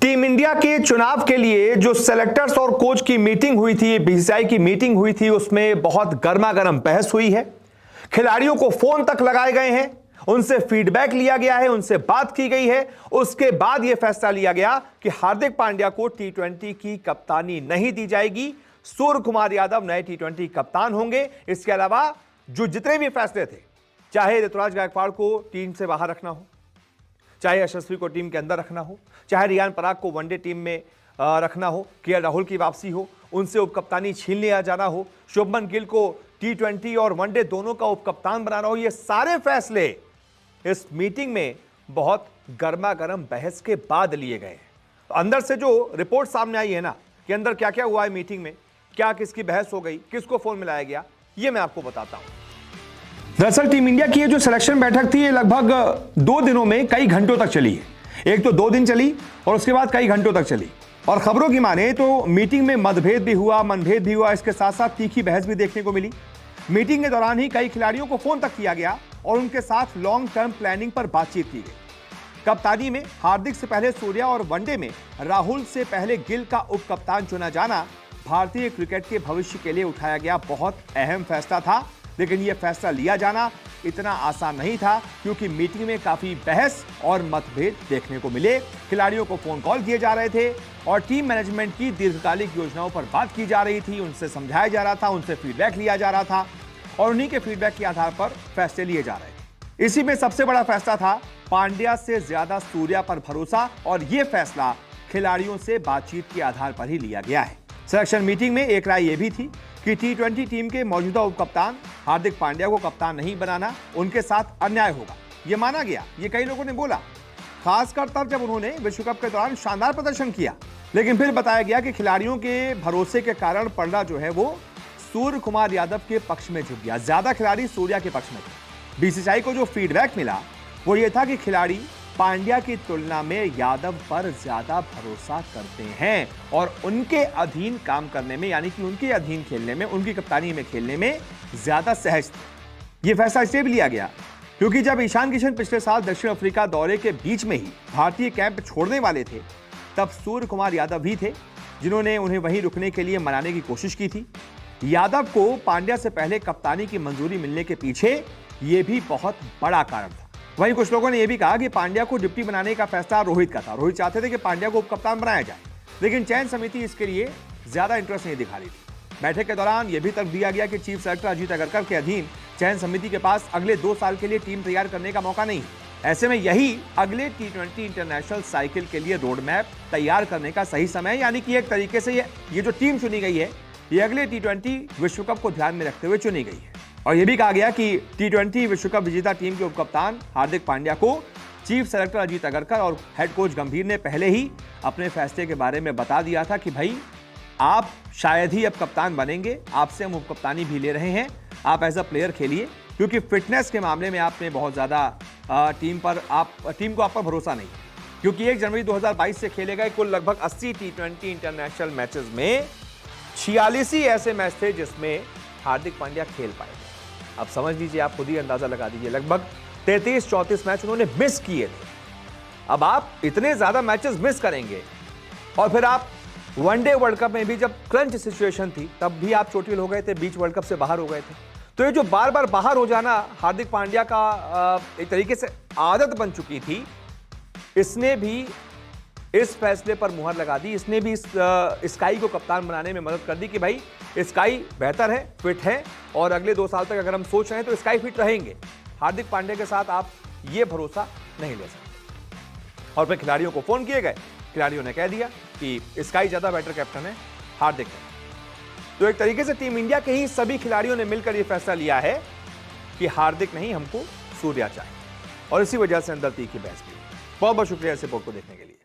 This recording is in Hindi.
टीम इंडिया के चुनाव के लिए जो सेलेक्टर्स और कोच की मीटिंग हुई थी, बीसीसीआई की मीटिंग हुई थी, उसमें बहुत गर्मा गर्म बहस हुई है। खिलाड़ियों को फोन तक लगाए गए हैं, उनसे फीडबैक लिया गया है, उनसे बात की गई है। उसके बाद यह फैसला लिया गया कि हार्दिक पांड्या को टी20 की कप्तानी नहीं दी जाएगी। सूर्य कुमार यादव नए टी20 कप्तान होंगे। इसके अलावा जो जितने भी फैसले थे, चाहे ऋतुराज गायकवाड़ को टीम से बाहर रखना हो, चाहे यशस्वी को टीम के अंदर रखना हो, चाहे रियान पराग को वनडे टीम में रखना हो, केएल राहुल की वापसी हो, उनसे उपकप्तानी छीन लिया जाना हो, शुभमन गिल को टी20 और वनडे दोनों का उपकप्तान बनाना हो, ये सारे फैसले इस मीटिंग में बहुत गर्मा गर्म बहस के बाद लिए गए हैं। तो अंदर से जो रिपोर्ट सामने आई है ना, कि अंदर क्या क्या हुआ है मीटिंग में, क्या किसकी बहस हो गई, किसको फोन मिलाया गया, ये मैं आपको बताता हूं। दरअसल टीम इंडिया की ये जो सिलेक्शन बैठक थी, ये लगभग 2 दिनों में कई घंटों तक चली है। एक तो 2 दिन चली और उसके बाद कई घंटों तक चली। और खबरों की माने तो मीटिंग में मतभेद भी हुआ, मनभेद भी हुआ, इसके साथ साथ तीखी बहस भी देखने को मिली। मीटिंग के दौरान ही कई खिलाड़ियों को फोन तक किया गया और उनके साथ लॉन्ग टर्म प्लानिंग पर बातचीत की गई। कप्तानी में हार्दिक से पहले सूर्या और वनडे में राहुल से पहले गिल का उपकप्तान चुना जाना भारतीय क्रिकेट के भविष्य के लिए उठाया गया बहुत अहम फैसला था। लेकिन यह फैसला लिया जाना इतना आसान नहीं था, क्योंकि मीटिंग में काफी बहस और मतभेद देखने को मिले। खिलाड़ियों को फोन कॉल किए जा रहे थे और टीम मैनेजमेंट की दीर्घकालिक योजनाओं पर बात की जा रही थी, उनसे समझाया जा रहा था, उनसे फीडबैक लिया जा रहा था और उन्हीं के फीडबैक के आधार पर फैसले लिए जा रहे थे। इसी में सबसे बड़ा फैसला था पांड्या से ज्यादा सूर्या पर भरोसा, और यह फैसला खिलाड़ियों से बातचीत के आधार पर ही लिया गया है। सिलेक्शन मीटिंग में एक राय यह भी थी कि टी20 टीम के मौजूदा उपकप्तान हार्दिक पांड्या को कप्तान नहीं बनाना उनके साथ अन्याय होगा। यह माना गया, ये कई लोगों ने बोला, खासकर तब जब उन्होंने विश्व कप के दौरान शानदार प्रदर्शन किया। लेकिन फिर बताया गया कि खिलाड़ियों के भरोसे के कारण पलड़ा जो है वो सूर्य कुमार यादव के पक्ष में झुक गया। ज्यादा खिलाड़ी सूर्या के पक्ष में थे। बीसीसीआई को जो फीडबैक मिला वो ये था कि खिलाड़ी पांड्या की तुलना में यादव पर ज्यादा भरोसा करते हैं और उनके अधीन काम करने में, यानी कि उनके अधीन खेलने में, उनकी कप्तानी में खेलने में ज्यादा सहज थे। यह फैसला इसलिए भी लिया गया क्योंकि जब ईशान किशन पिछले साल दक्षिण अफ्रीका दौरे के बीच में ही भारतीय कैंप छोड़ने वाले थे, तब सूर्य कुमार यादव ही थे जिन्होंने उन्हें वहीं रुकने के लिए मनाने की कोशिश की थी। यादव को पांड्या से पहले कप्तानी की मंजूरी मिलने के पीछे यह भी बहुत बड़ा कारण था। वहीं कुछ लोगों ने यह भी कहा कि पांड्या को डिप्टी बनाने का फैसला रोहित का था। रोहित चाहते थे कि पांड्या को उपकप्तान बनाया जाए, लेकिन चयन समिति इसके लिए ज्यादा इंटरेस्ट नहीं दिखा रही थी। बैठक के दौरान यह भी तर्क दिया गया कि चीफ सेलेक्टर अजीत अगरकर के अधीन चयन समिति के पास अगले 2 साल के लिए टीम तैयार करने का मौका नहीं। ऐसे में यही अगले टी20 इंटरनेशनल साइकिल के लिए रोड मैप तैयार करने का सही समय, यानी कि एक तरीके से ये जो टीम चुनी गई है, ये अगले टी20 विश्व कप को ध्यान में रखते हुए चुनी गई है। और यह भी कहा गया कि टी20 विश्व कप विजेता टीम के उपकप्तान हार्दिक पांड्या को चीफ सेलेक्टर अजीत अगरकर और हेड कोच गंभीर ने पहले ही अपने फैसले के बारे में बता दिया था कि भाई आप शायद ही अब कप्तान बनेंगे, आपसे हम उपकप्तानी भी ले रहे हैं, आप एज अ प्लेयर खेलिए, क्योंकि फिटनेस के मामले में आपने बहुत ज्यादा टीम को आप पर भरोसा नहीं, क्योंकि 1 जनवरी 2022 से खेले गए कुल लगभग 80 टी20 इंटरनेशनल मैचेस में 46 ही ऐसे मैच थे जिसमें हार्दिक पांड्या खेल पाए थे। अब समझ लीजिए, आप खुद ही अंदाजा लगा दीजिए, लगभग 33-34 मैच उन्होंने मिस किए थे। अब आप इतने ज्यादा मैचेस मिस करेंगे और फिर आप वनडे वर्ल्ड कप में भी जब क्रंच सिचुएशन थी तब भी आप चोटिल हो गए थे, बीच वर्ल्ड कप से बाहर हो गए थे। तो ये जो बार बार बाहर हो जाना हार्दिक पांड्या का एक तरीके से आदत बन चुकी थी, इसने भी इस फैसले पर मुहर लगा दी। इसने भी स्काई को कप्तान बनाने में मदद कर दी कि भाई स्काई बेहतर है, फिट है, और अगले 2 साल तक अगर हम सोच रहे हैं तो स्काई फिट रहेंगे। हार्दिक पांड्या के साथ आप ये भरोसा नहीं ले सकते। और फिर खिलाड़ियों को फोन किए गए, खिलाड़ियों ने कह दिया कि स्काई ज्यादा बेटर कैप्टन है, हार्दिक है। तो एक तरीके से टीम इंडिया के ही सभी खिलाड़ियों ने मिलकर यह फैसला लिया है कि हार्दिक नहीं, हमको सूर्या चाहिए, और इसी वजह से अंदर तीखी बहस की। बहुत बहुत शुक्रिया इस रिपोर्ट को देखने के लिए।